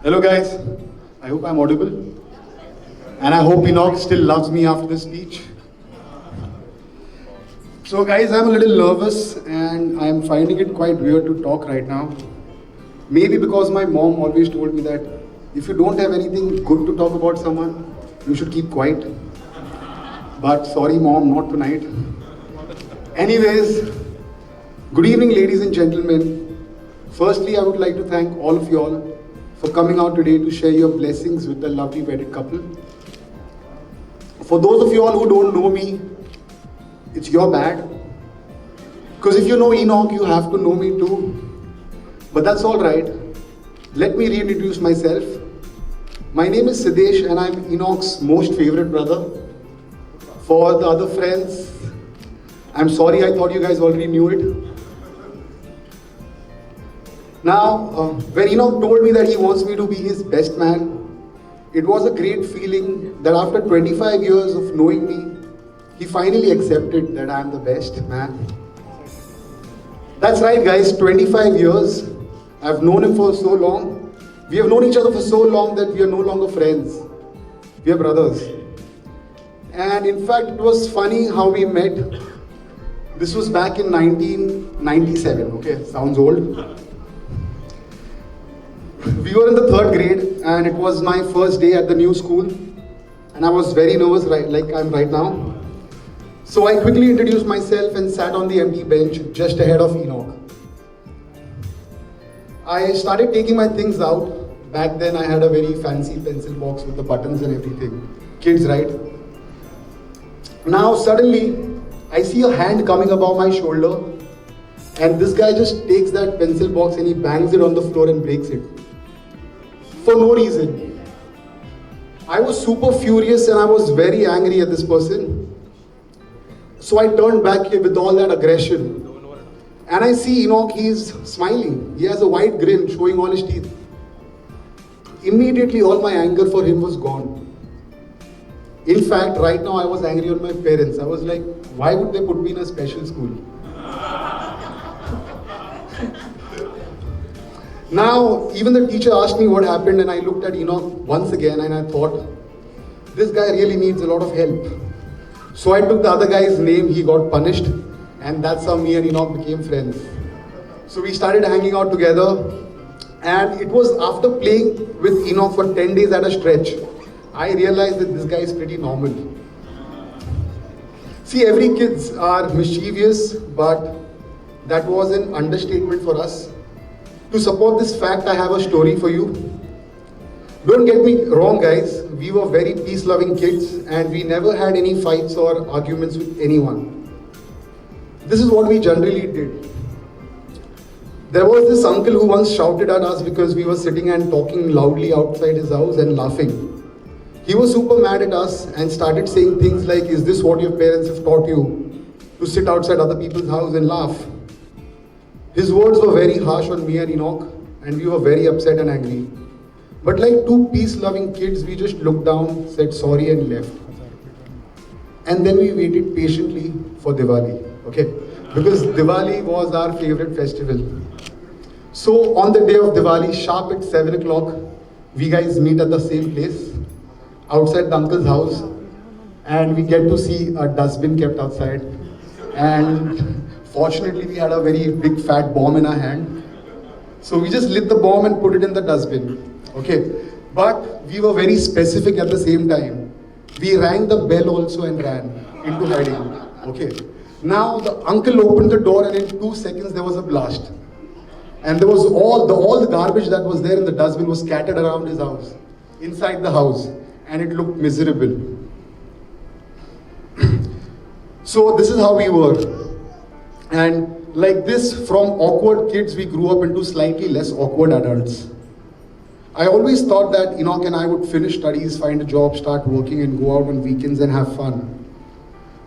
Hello guys, I hope I'm audible. And I hope Enoch still loves me after this speech. So guys, I'm a little nervous and I'm finding it quite weird to talk right now. Maybe because my mom always told me that if you don't have anything good to talk about someone, you should keep quiet. But sorry mom, not tonight. Anyways, good evening ladies and gentlemen. Firstly, I would like to thank all of you all for coming out today to share your blessings with the lovely wedded couple. For those of you all who don't know me, it's your bad. Because if you know Enoch, you have to know me too. But that's alright. Let me reintroduce myself. My name is Siddhesh and I'm Enoch's most favorite brother. For the other friends, I'm sorry, I thought you guys already knew it. Now, when Enoch told me that he wants me to be his best man, it was a great feeling that after 25 years of knowing me, he finally accepted that I am the best man. That's right guys, 25 years. I've known him for so long. We have known each other for so long that we are no longer friends. We are brothers. And in fact, it was funny how we met. This was back in 1997, okay, sounds old. We were in the 3rd grade and it was my first day at the new school and I was very nervous like I'm right now. So I quickly introduced myself and sat on the empty bench just ahead of Enoch. I started taking my things out. Back then I had a very fancy pencil box with the buttons and everything. Kids, right? Now suddenly I see a hand coming above my shoulder and this guy just takes that pencil box and he bangs it on the floor and breaks it. For no reason. I was super furious and I was very angry at this person. So I turned back here with all that aggression. And I see Enoch, he's smiling. He has a wide grin showing all his teeth. Immediately all my anger for him was gone. In fact, right now I was angry on my parents. I was like, why would they put me in a special school? Now, even the teacher asked me what happened and I looked at Enoch once again and I thought, this guy really needs a lot of help. So I took the other guy's name, he got punished and that's how me and Enoch became friends. So we started hanging out together and it was after playing with Enoch for 10 days at a stretch, I realized that this guy is pretty normal. See, every kids are mischievous, but that was an understatement for us. To support this fact, I have a story for you. Don't get me wrong guys, we were very peace-loving kids and we never had any fights or arguments with anyone. This is what we generally did. There was this uncle who once shouted at us because we were sitting and talking loudly outside his house and laughing. He was super mad at us and started saying things like, is this what your parents have taught you? To sit outside other people's house and laugh? His words were very harsh on me and Enoch and we were very upset and angry. But like two peace-loving kids, we just looked down, said sorry and left. And then we waited patiently for Diwali, okay? Because Diwali was our favorite festival. So on the day of Diwali, sharp at 7 o'clock, we guys meet at the same place, outside the uncle's house. And we get to see a dustbin kept outside. And fortunately, we had a very big fat bomb in our hand. So we just lit the bomb and put it in the dustbin. Okay, but we were very specific at the same time. We rang the bell also and ran into hiding. Okay, now the uncle opened the door and in 2 seconds there was a blast. And there was all the garbage that was there in the dustbin was scattered around his house, inside the house, and it looked miserable. So this is how we were. And like this, from awkward kids, we grew up into slightly less awkward adults. I always thought that Enoch and I would finish studies, find a job, start working and go out on weekends and have fun.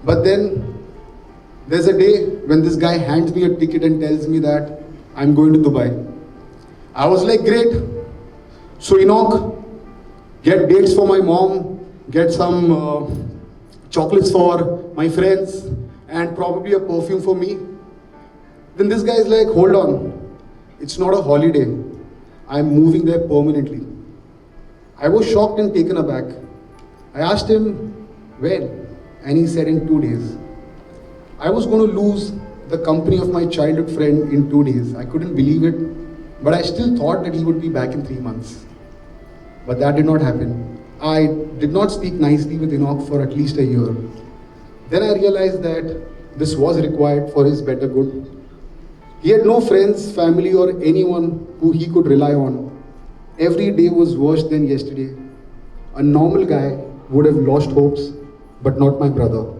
But then, there's a day when this guy hands me a ticket and tells me that I'm going to Dubai. I was like, great. So Enoch, get dates for my mom, get some chocolates for my friends, and probably a perfume for me. Then this guy is like, hold on, it's not a holiday. I'm moving there permanently. I was shocked and taken aback. I asked him, when? And he said, in 2 days. I was going to lose the company of my childhood friend in 2 days. I couldn't believe it, but I still thought that he would be back in 3 months. But that did not happen. I did not speak nicely with Enoch for at least a year. Then I realized that this was required for his better good. He had no friends, family, or anyone who he could rely on. Every day was worse than yesterday. A normal guy would have lost hopes, but not my brother.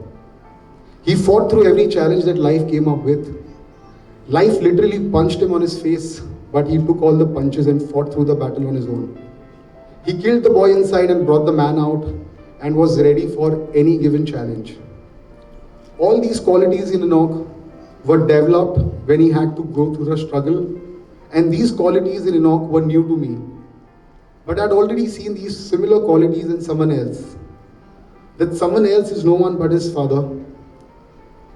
He fought through every challenge that life came up with. Life literally punched him on his face, but he took all the punches and fought through the battle on his own. He killed the boy inside and brought the man out and was ready for any given challenge. All these qualities in Enoch were developed when he had to go through the struggle, and these qualities in Enoch were new to me. But I'd already seen these similar qualities in someone else. That someone else is no one but his father.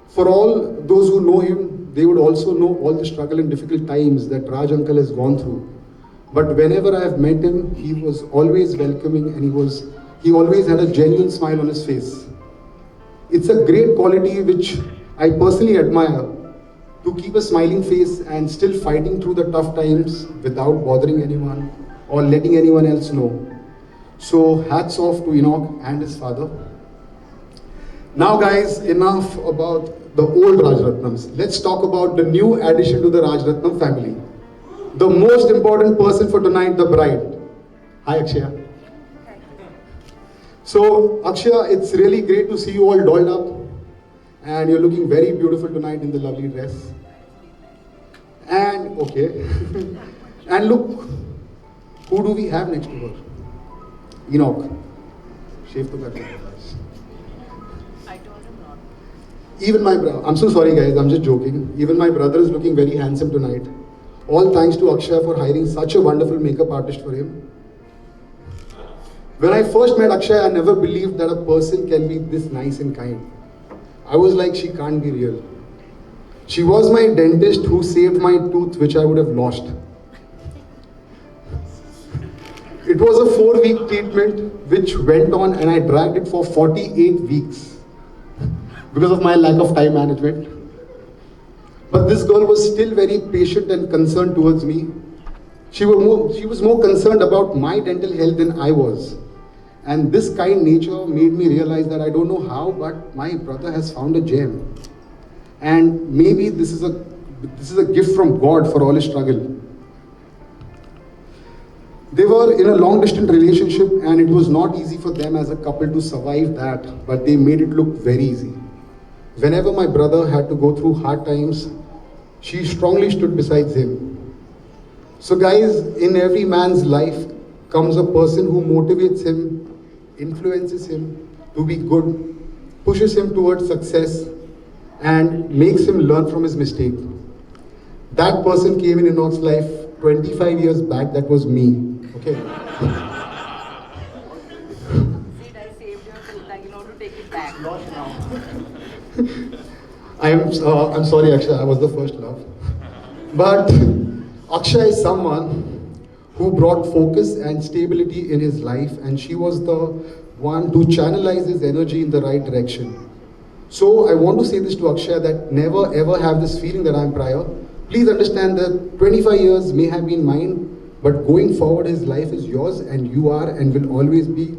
For all those who know him, they would also know all the struggle and difficult times that Raj uncle has gone through. But whenever I have met him, he was always welcoming and he always had a genuine smile on his face. It's a great quality which I personally admire, to keep a smiling face and still fighting through the tough times without bothering anyone or letting anyone else know. So hats off to Enoch and his father. Now guys, enough about the old Rajratnams. Let's talk about the new addition to the Rajratnam family. The most important person for tonight, the bride. Hi Akshaya. So Akshaya, it's really great to see you all dolled up. And you're looking very beautiful tonight in the lovely dress. And, okay. And look, who do we have next to her? Enoch. Shave to kar. I told him not. Even my brother, I'm so sorry guys, I'm just joking. Even my brother is looking very handsome tonight. All thanks to Akshaya for hiring such a wonderful makeup artist for him. When I first met Akshaya, I never believed that a person can be this nice and kind. I was like, she can't be real. She was my dentist who saved my tooth, which I would have lost. It was a 4-week treatment which went on, and I dragged it for 48 weeks because of my lack of time management. But this girl was still very patient and concerned towards me. She was more concerned about my dental health than I was. And this kind nature made me realize that I don't know how, but my brother has found a gem. And maybe this is a gift from God for all his struggle. They were in a long distance relationship, and it was not easy for them as a couple to survive that, but they made it look very easy. Whenever my brother had to go through hard times, she strongly stood beside him. So guys, in every man's life comes a person who motivates him, influences him to be good, pushes him towards success, and makes him learn from his mistake. That person came in Enoch's life 25 years back. That was me. Okay. Sid, I saved your tooth. I know to take it back. Not now. I'm sorry, Akshaya. I was the first love. But Akshaya is someone who brought focus and stability in his life, and she was the one to channelize his energy in the right direction. So I want to say this to Akshaya, that never ever have this feeling that I'm prior. Please understand that 25 years may have been mine, but going forward his life is yours, and you are and will always be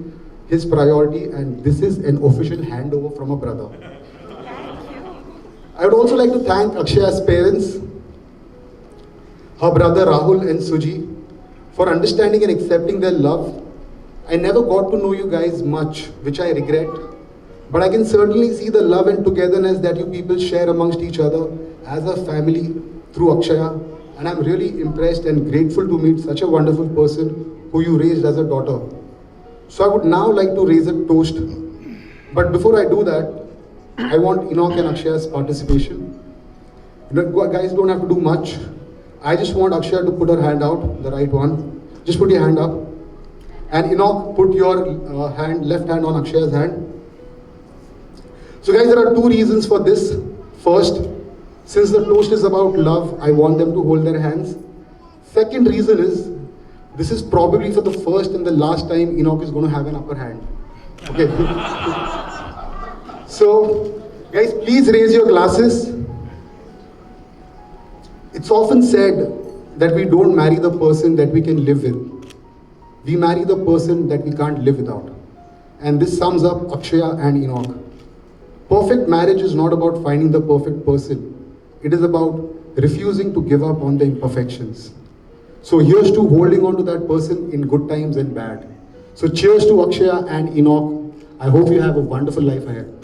his priority, and this is an official handover from a brother. Thank you. I would also like to thank Akshaya's parents, her brother Rahul and Suji, for understanding and accepting their love. I never got to know you guys much, which I regret, but I can certainly see the love and togetherness that you people share amongst each other as a family through Akshaya, and I'm really impressed and grateful to meet such a wonderful person who you raised as a daughter. So I would now like to raise a toast, but before I do that, I want Enoch and Akshaya's participation. You know, guys don't have to do much. I just want Akshaya to put her hand out, the right one. Just put your hand up. And Enoch, put your left hand on Akshaya's hand. So guys, there are two reasons for this. First, since the toast is about love, I want them to hold their hands. Second reason is, this is probably for the first and the last time Enoch is going to have an upper hand. Okay. So, guys, please raise your glasses. It's often said that we don't marry the person that we can live with. We marry the person that we can't live without. And this sums up Akshaya and Enoch. Perfect marriage is not about finding the perfect person. It is about refusing to give up on the imperfections. So here's to holding on to that person in good times and bad. So cheers to Akshaya and Enoch. I hope you have a wonderful life ahead.